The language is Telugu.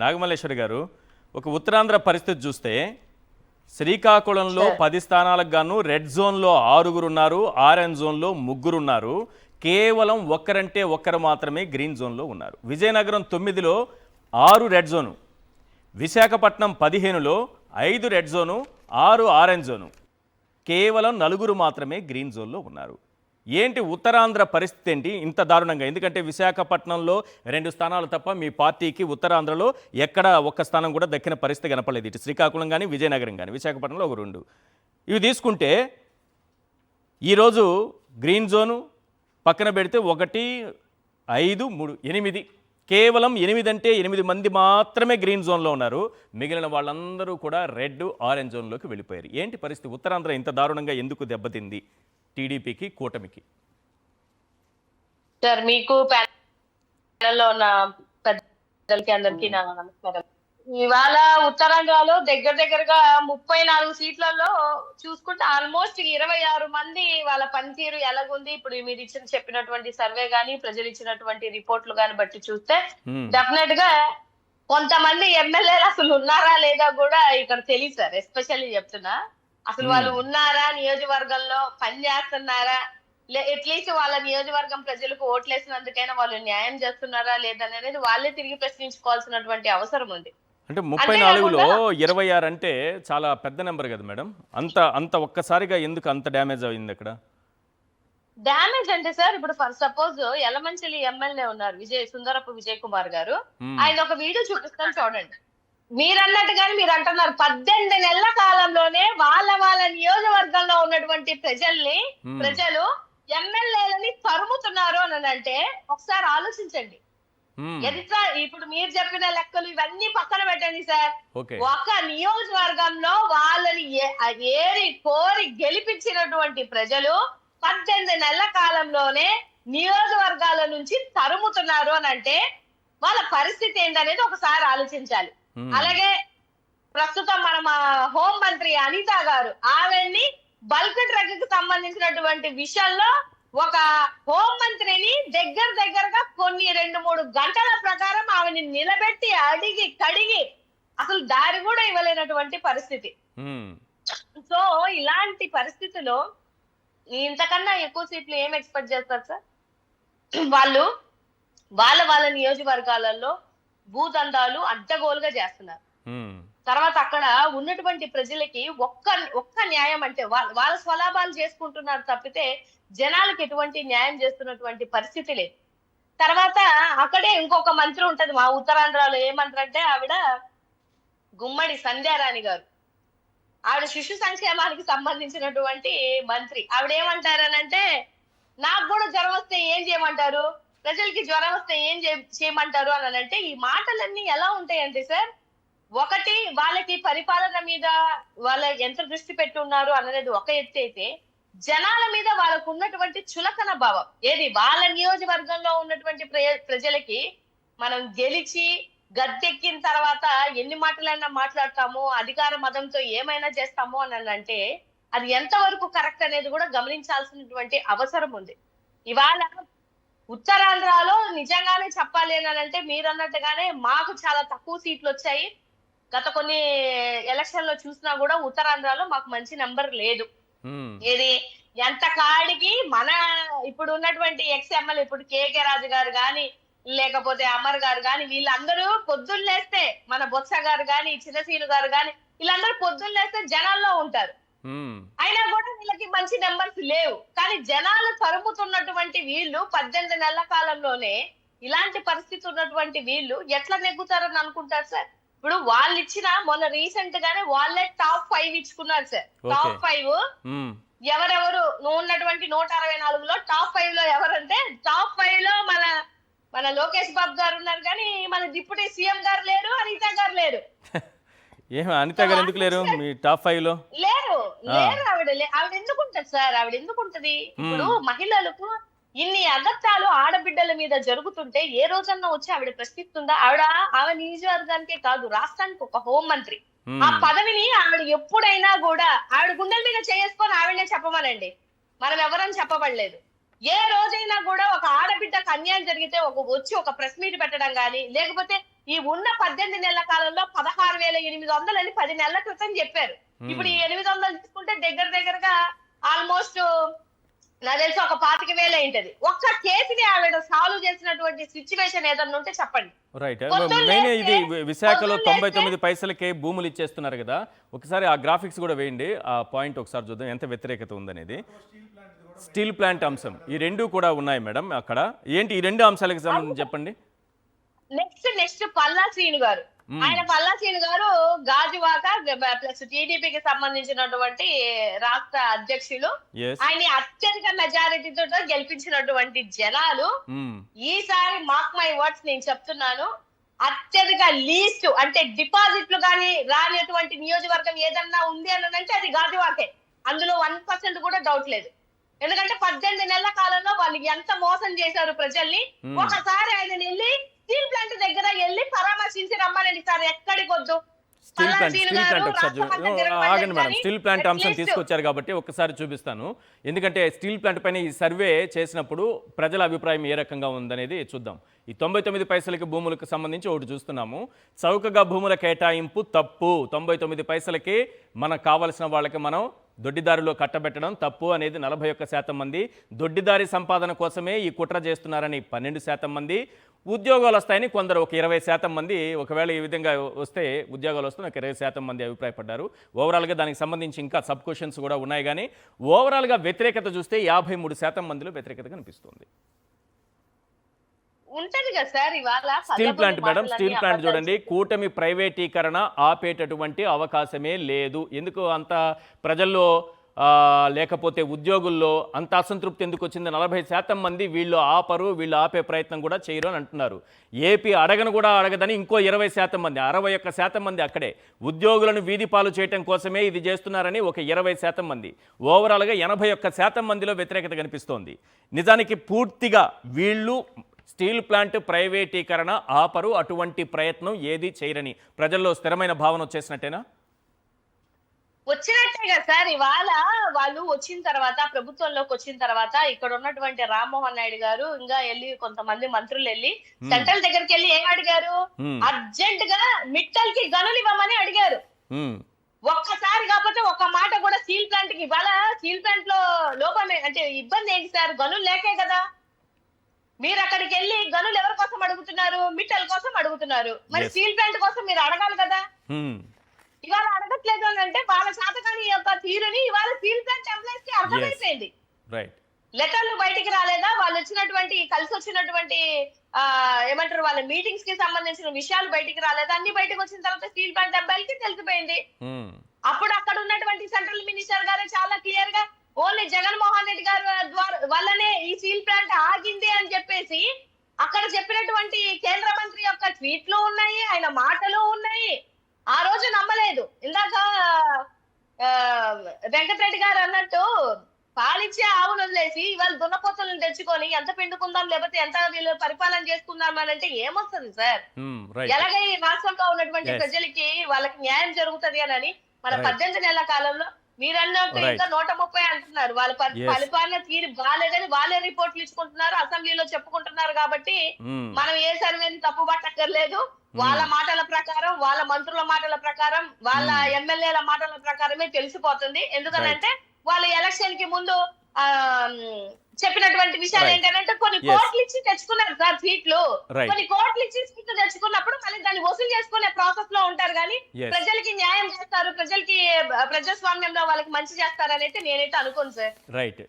నాగమల్లేశ్వరి గారు, ఒక ఉత్తరాంధ్ర పరిస్థితి చూస్తే శ్రీకాకుళంలో 10 స్థానాలకు గాను రెడ్ జోన్లో 6 ఉన్నారు, ఆరెంజ్ జోన్లో 3 ఉన్నారు. కేవలం ఒక్కరంటే ఒక్కరు మాత్రమే గ్రీన్ జోన్లో ఉన్నారు. విజయనగరం 9లో 6 రెడ్ జోను, విశాఖపట్నం 15లో 5 రెడ్ జోను, 6 ఆరెంజ్ జోను. కేవలం 4 మాత్రమే గ్రీన్ జోన్లో ఉన్నారు. ఏంటి ఉత్తరాంధ్ర పరిస్థితి ఏంటి ఇంత దారుణంగా? ఎందుకంటే విశాఖపట్నంలో 2 స్థానాలు తప్ప మీ పార్టీకి ఉత్తరాంధ్రలో ఎక్కడ ఒక్క స్థానం కూడా దక్కిన పరిస్థితి కనపడలేదు. ఇటు శ్రీకాకుళం కానీ విజయనగరం కానీ, విశాఖపట్నంలో ఒక 2. ఇవి తీసుకుంటే ఈరోజు గ్రీన్ జోను పక్కన పెడితే 1, 5, 3, 8, కేవలం 8 అంటే 8 మంది మాత్రమే గ్రీన్ జోన్లో ఉన్నారు. మిగిలిన వాళ్ళందరూ కూడా రెడ్, ఆరెంజ్ జోన్లోకి వెళ్ళిపోయారు. ఏంటి పరిస్థితి? ఉత్తరాంధ్ర ఇంత దారుణంగా ఎందుకు దెబ్బతింది టీడీపీకి, కూటమికి? సార్, మీకు ప్యానెల్లో ఉన్న పెద్దలకి అందరికీ నా నమస్కారం. ఇవాళ ఉత్తరాంధ్రలో దగ్గరగా 34 సీట్లలో చూసుకుంటే ఆల్మోస్ట్ 26 మంది వాళ్ళ పనితీరు ఎలాగుంది. ఇప్పుడు మీరు చెప్పినటువంటి సర్వే గాని, ప్రజలు ఇచ్చినటువంటి రిపోర్ట్లు గాని బట్టి చూస్తే డెఫినెట్ గా కొంతమంది ఎమ్మెల్యేలు అసలు ఉన్నారా లేదా కూడా ఇక్కడ తెలియదు సార్. ఎస్పెషల్లీ చెప్తున్నా, అసలు వాళ్ళు ఉన్నారా, నియోజకవర్గంలో పని చేస్తున్నారా, అట్లీస్ట్ వాళ్ళ నియోజకవర్గం ప్రజలకు ఓట్లేసినందుకైనా వాళ్ళు న్యాయం చేస్తున్నారా లేదనేది వాళ్ళే తిరిగి ప్రశ్నించుకోవాల్సినటువంటి అవసరం ఉంది. అంటే 34లో 26 అంటే చాలా పెద్ద నెంబర్ కదా మేడం. అంత ఒక్కసారిగా ఎందుకు అంత డ్యామేజ్ అయింది అక్కడ? డ్యామేజ్ అంటే సార్, ఇప్పుడు ఫర్ సపోజ్ యలమంచిలి ఎమ్మెల్యే ఉన్నారు సుందరపు విజయ్ కుమార్ గారు. ఆయన ఒక వీడియో చూపిస్తాను చూడండి. మీరన్నట్టుగానే మీరు అంటున్నారు 18 నెలల కాలంలోనే వాళ్ళ నియోజకవర్గంలో ఉన్నటువంటి ప్రజలు ఎమ్మెల్యేలని తరుముతున్నారు అని అంటే ఒకసారి ఆలోచించండి. ఎంత ఇప్పుడు మీరు చెప్పిన లెక్కలు ఇవన్నీ పక్కన పెట్టండి సార్. ఒక నియోజకవర్గంలో వాళ్ళని ఏరి కోరి గెలిపించినటువంటి ప్రజలు 18 నెలల కాలంలోనే నియోజకవర్గాల నుంచి తరుముతున్నారు అని అంటే వాళ్ళ పరిస్థితి ఏంటనేది ఒకసారి ఆలోచించాలి. అలాగే ప్రస్తుతం మన హోం మంత్రి అనిత గారు, ఆవిడ్ని బల్క్ డ్రగ్ కి సంబంధించినటువంటి విషయంలో ఒక హోం మంత్రిని దగ్గరగా కొన్ని 2-3 గంటల ప్రకారం ఆవిడ్ని నిలబెట్టి అడిగి కడిగి అసలు దారి కూడా ఇవ్వలేనటువంటి పరిస్థితి. సో ఇలాంటి పరిస్థితిలో ఇంతకన్నా ఎక్కువ సీట్లు ఏం ఎక్స్పెక్ట్ చేస్తారు సార్? వాళ్ళు వాళ్ళ నియోజకవర్గాలలో భూదందాలు అడ్డగోలుగా చేస్తున్నారు. తర్వాత అక్కడ ఉన్నటువంటి ప్రజలకి ఒక్క న్యాయం అంటే వాళ్ళ స్వలాభాలు చేసుకుంటున్నారు తప్పితే జనాలకు ఎటువంటి న్యాయం చేస్తున్నటువంటి పరిస్థితి లేదు. తర్వాత అక్కడే ఇంకొక మంత్రి ఉంటది మా ఉత్తరాంధ్రలో. ఏ మంత్రి అంటే ఆవిడ గుమ్మడి సంధ్యారాణి గారు. ఆవిడ శిశు సంక్షేమానికి సంబంధించినటువంటి మంత్రి. ఆవిడ ఏమంటారనంటే, నాకు కూడా జ్వరం వస్తే ఏం చేయమంటారు, ప్రజలకి జ్వరం వస్తే ఏం చేయమంటారు అని అంటే ఈ మాటలన్నీ ఎలా ఉంటాయంటే సార్, ఒకటి వాళ్ళకి పరిపాలన మీద వాళ్ళ ఎంత దృష్టి పెట్టి ఉన్నారు అనేది ఒక ఎత్తు అయితే, జనాల మీద వాళ్ళకు ఉన్నటువంటి చులకన భావం ఏది వాళ్ళ నియోజకవర్గంలో ఉన్నటువంటి ప్రజలకి మనం గెలిచి గద్దెక్కిన తర్వాత ఎన్ని మాటలైనా మాట్లాడతాము, అధికార మదంతో ఏమైనా చేస్తాము అని అంటే అది ఎంతవరకు కరెక్ట్ అనేది కూడా గమనించాల్సినటువంటి అవసరం ఉంది. ఇవాళ ఉత్తరాంధ్రలో నిజంగానే చెప్పాలి అని అంటే మీరు అన్నట్టుగానే మాకు చాలా తక్కువ సీట్లు వచ్చాయి. గత కొన్ని ఎలక్షన్ లో చూసినా కూడా ఉత్తరాంధ్రలో మాకు మంచి నంబర్ లేదు. ఏది ఎంత కాడికి మన ఇప్పుడు ఉన్నటువంటి ఎమ్మెల్యే ఇప్పుడు కేకే రాజు గారు గాని, లేకపోతే అమర్ గారు గాని, వీళ్ళందరూ పొద్దున్నేస్తే మన బొత్స గారు గాని, చిన్నసీను గారు గాని, వీళ్ళందరూ పొద్దున్నేస్తే జనాల్లో ఉంటారు. అయినా కూడా వీళ్ళకి మంచి నెంబర్స్ లేవు. కానీ జనాలు తరుముతున్నటువంటి వీళ్ళు 18 నెలల కాలంలోనే ఇలాంటి పరిస్థితి ఉన్నటువంటి వీళ్ళు ఎట్లా నెగ్గుతారని అనుకుంటారు సార్? ఇప్పుడు వాళ్ళు ఇచ్చిన మొన్న రీసెంట్ గానే వాళ్ళే టాప్ 5 ఇచ్చుకున్నారు సార్. టాప్ 5 ఎవరెవరు ఉన్నటువంటి 164లో టాప్ 5 లో ఎవరంటే, టాప్ 5 లో మన లోకేష్ బాబు గారు ఉన్నారు కానీ మన డిప్యూటీ సీఎం గారు లేరు, అనిత గారు లేరు. అనిత గారు ఎందుకు లేరు మీ టాప్ 5 లో? లేరు. ఆవిడ ఎందుకు ఉంటది సార్? ఆవిడ ఎందుకు ఉంటది? ఇప్పుడు మహిళలకు ఇన్ని అగత్యాలు ఆడబిడ్డల మీద జరుగుతుంటే ఏ రోజన్నా వచ్చి ఆవిడ ప్రశ్నిస్తుందా? ఆవిడ నియోజకవర్గానికే కాదు, రాష్ట్రానికి ఒక హోం మంత్రి. ఆ పదవిని ఆవిడ ఎప్పుడైనా కూడా ఆవిడ గుండెల మీద చేసుకొని ఆవిడనే చెప్పమనండి, మనం ఎవరని చెప్పబడలేదు. ఏ రోజైనా కూడా ఒక ఆడబిడ్డకు అన్యాయం జరిగితే వచ్చి ఒక ప్రెస్ మీట్ పెట్టడం గానీ, లేకపోతే ఈ ఉన్న 18 నెలల కాలంలో 16,800 అని 10 నెలల క్రితం చెప్పారు. ఇప్పుడు ఈ 800 తీసుకుంటే దగ్గరగా ఆల్మోస్ట్ నాకు తెలిసి ఒక 25,000 అయింటది. ఒక్క కేసుని ఆవిడ సాల్వ్ చేసినటువంటి సిచ్యువేషన్ ఏదన్నా ఉంటే చెప్పండి. రైట్. పొద్దున్న మెయిన్ ఇది లేస్తే- విశాఖలో పొద్దున్న 99 పైసలకే భూములు ఇచ్చేస్తున్నారు కదా, ఒకసారి ఆ గ్రాఫిక్స్ కూడా వేయండి, ఆ పాయింట్ ఒకసారి చూద్దాం ఎంత వ్యతిరేకత ఉందనేది. స్టీల్ ప్లాంట్ అంశం ఈ రెండు కూడా ఉన్నాయి మేడం అక్కడ. ఏంటి ఈ రెండు అంశాలకు సంబంధించి చెప్పండి. నెక్స్ట్ పల్లా శ్రీను గారు, ఆయన పల్లా శ్రీను గారు గాజువాక ప్లస్ టీడీపీకి సంబంధించినటువంటి రాష్ట్ర అధ్యక్షులు. ఎస్. ఆయన అత్యధిక మెజారిటీతో గెలిపించినటువంటి జనాలు ఈసారి మార్క్ మై వర్డ్స్ నేను చెప్తున్నాను, అత్యధిక లీస్ట్ అంటే డిపాజిట్లు కానీ రానిటువంటి నియోజకవర్గం ఏదన్నా ఉంది అని అంటే అది గాజువాకే. అందులో 1% కూడా డౌట్ లేదు. ఎందుకంటే 18 నెలల కాలంలో వాళ్ళు ఎంత మోసం చేశారు ప్రజల్ని. ఒకసారి ఆయన వెళ్ళి స్టీల్ ప్లాంట్ దగ్గర వెళ్ళి పరామర్శించి రమ్మనండి సార్, ఎక్కడికి వద్దు. స్టీల్ ప్లాంట్ ఒకసారి ఆగండి మేడం. స్టీల్ ప్లాంట్ అంశం తీసుకొచ్చారు కాబట్టి ఒకసారి చూపిస్తాను. ఎందుకంటే స్టీల్ ప్లాంట్ పైన ఈ సర్వే చేసినప్పుడు ప్రజల అభిప్రాయం ఏ రకంగా ఉందనేది చూద్దాం. ఈ 99 పైసలకి భూములకు సంబంధించి ఒకటి చూస్తున్నాము. చౌకగా భూముల కేటాయింపు తప్పు, 99 పైసలకి మనకు కావలసిన వాళ్ళకి మనం దొడ్డిదారిలో కట్టబెట్టడం తప్పు అనేది 41% మంది, దొడ్డిదారి సంపాదన కోసమే ఈ కుట్ర చేస్తున్నారని 12% మంది, ఉద్యోగాలు వస్తాయని కొందరు ఒక 20% మంది, ఒకవేళ ఈ విధంగా వస్తే ఉద్యోగాలు వస్తాయని ఒక 20% మంది అభిప్రాయపడ్డారు. ఓవరాల్గా దానికి సంబంధించి ఇంకా సబ్ క్వశ్చన్స్ కూడా ఉన్నాయి, కానీ ఓవరాల్గా వ్యతిరేకత చూస్తే 53% మందిలో వ్యతిరేకత కనిపిస్తుంది. ఉంటది కదా సార్ ఇవాళ steel plant madam, steel plant చూడండి, కూటమి ప్రైవేటీకరణ ఆపేటటువంటి అవకాశమే లేదు. ఎందుకు అంత ప్రజల్లో లేకపోతే ఉద్యోగుల్లో అంత అసంతృప్తి ఎందుకు వచ్చింది? 40% మంది వీళ్ళు ఆపరు, వీళ్ళు ఆపే ప్రయత్నం కూడా చేయరు అని అంటున్నారు. ఏపీ అడగను కూడా అడగదని ఇంకో 20% మంది, 61% మంది అక్కడే ఉద్యోగులను వీధి పాలు చేయటం కోసమే ఇది చేస్తున్నారని ఒక 20% మంది, ఓవరాల్గా 81% మందిలో వ్యతిరేకత కనిపిస్తోంది. నిజానికి పూర్తిగా వీళ్ళు స్టీల్ ప్లాంట్ ప్రైవేటీకరణ ఆపరు, అటువంటి ప్రయత్నం ఏది చేయరని ప్రజల్లో స్థిరమైన భావన వచ్చేసినట్టేనా? వచ్చినట్టే కదా సార్. ఇవాళ వాళ్ళు వచ్చిన తర్వాత, ప్రభుత్వంలోకి వచ్చిన తర్వాత ఇక్కడ ఉన్నటువంటి రామ్మోహన్ నాయుడు గారు ఇంకా వెళ్ళి కొంతమంది మంత్రులు వెళ్ళి సెంట్రల్ దగ్గరికి వెళ్ళి ఏం అడిగారు? అర్జెంట్ గా మిట్టల్ కి గనులు ఇవ్వమని అడిగారు. ఒక్కసారి కాకపోతే ఒక మాట కూడా స్టీల్ ప్లాంట్ కి ఇవాళ స్టీల్ ప్లాంట్ లో లోపమే అంటే ఇబ్బంది ఏంటి సార్? గనులు లేకే కదా. మీరు అక్కడికి వెళ్ళి గనులు ఎవరి కోసం అడుగుతున్నారు? మిట్టల్ కోసం అడుగుతున్నారు. మరి స్టీల్ ప్లాంట్ కోసం మీరు అడగాలి కదా. ఇవాళ అడగట్లేదు అని అంటే వాళ్ళ శాతకాని యొక్క తీరుని ఇవాళ స్టీల్ ప్లాంట్ ఎంప్లాయీస్ కి అర్థమైపోయింది. లెటర్లు బయటికి రాలేదా? వాళ్ళు వచ్చినటువంటి కలిసి వచ్చినటువంటి ఏమంటారు వాళ్ళ మీటింగ్స్ కి సంబంధించిన విషయాలు బయటికి రాలేదా? అన్ని బయటకు వచ్చిన తర్వాత స్టీల్ ప్లాంట్ ఎంప్లాయీకి తెలిసిపోయింది. అప్పుడు అక్కడ ఉన్నటువంటి సెంట్రల్ మినిస్టర్ గారు చాలా క్లియర్ గా ఓన్లీ జగన్మోహన్ రెడ్డి గారు వల్లనే ఈ స్టీల్ ప్లాంట్ ఆగింది అని చెప్పేసి అక్కడ చెప్పినటువంటి కేంద్ర మంత్రి యొక్క ట్వీట్లు ఉన్నాయి, ఆయన మాటలు ఉన్నాయి. ఆ రోజు నమ్మలేదు. ఇందాక వెంకటరెడ్డి గారు అన్నట్టు పాలిచ్చే ఆవును వదిలేసి ఇవాళ దున్నపోతలను తెచ్చుకొని ఎంత పిండుకుందాం లేకపోతే ఎంత వీళ్ళు పరిపాలన చేసుకుందాం అని అంటే ఏమొస్తుంది సార్? ఎలాగ ఈ రాష్ట్రంలో ఉన్నటువంటి ప్రజలకి వాళ్ళకి న్యాయం జరుగుతుంది అని మన 18 నెలల కాలంలో మీరన్నట్టు ఇంకా 130 అంటున్నారు. వాళ్ళ పరిపాలన తీరు బాగాలేదని వాళ్ళే రిపోర్ట్లు ఇచ్చుకుంటున్నారు, అసెంబ్లీలో చెప్పుకుంటున్నారు. కాబట్టి మనం ఏ సర్వేని తప్పు పట్టక్కర్లేదు. వాళ్ళ మాటల ప్రకారం, వాళ్ళ మంత్రుల మాటల ప్రకారం, వాళ్ళ ఎమ్మెల్యేల మాటల ప్రకారమే తెలిసిపోతుంది. ఎందుకనంటే వాళ్ళ ఎలక్షన్ కి ముందు చెప్పినటువంటి విషయాలు ఏంటంటే కొన్ని కోట్లు ఇచ్చి తెచ్చుకున్నారు సార్ సీట్లు. కొన్ని కోట్లు ఇచ్చి సీట్లు తెచ్చుకున్నప్పుడు మళ్ళీ దాన్ని వసూలు చేసుకునే ప్రాసెస్ లో ఉంటారు. కానీ ప్రజలకి న్యాయం చేస్తారు, ప్రజలకి ప్రజాస్వామ్యంలో వాళ్ళకి మంచి చేస్తారు అనేది నేనైతే అనుకోను సార్. రైట్.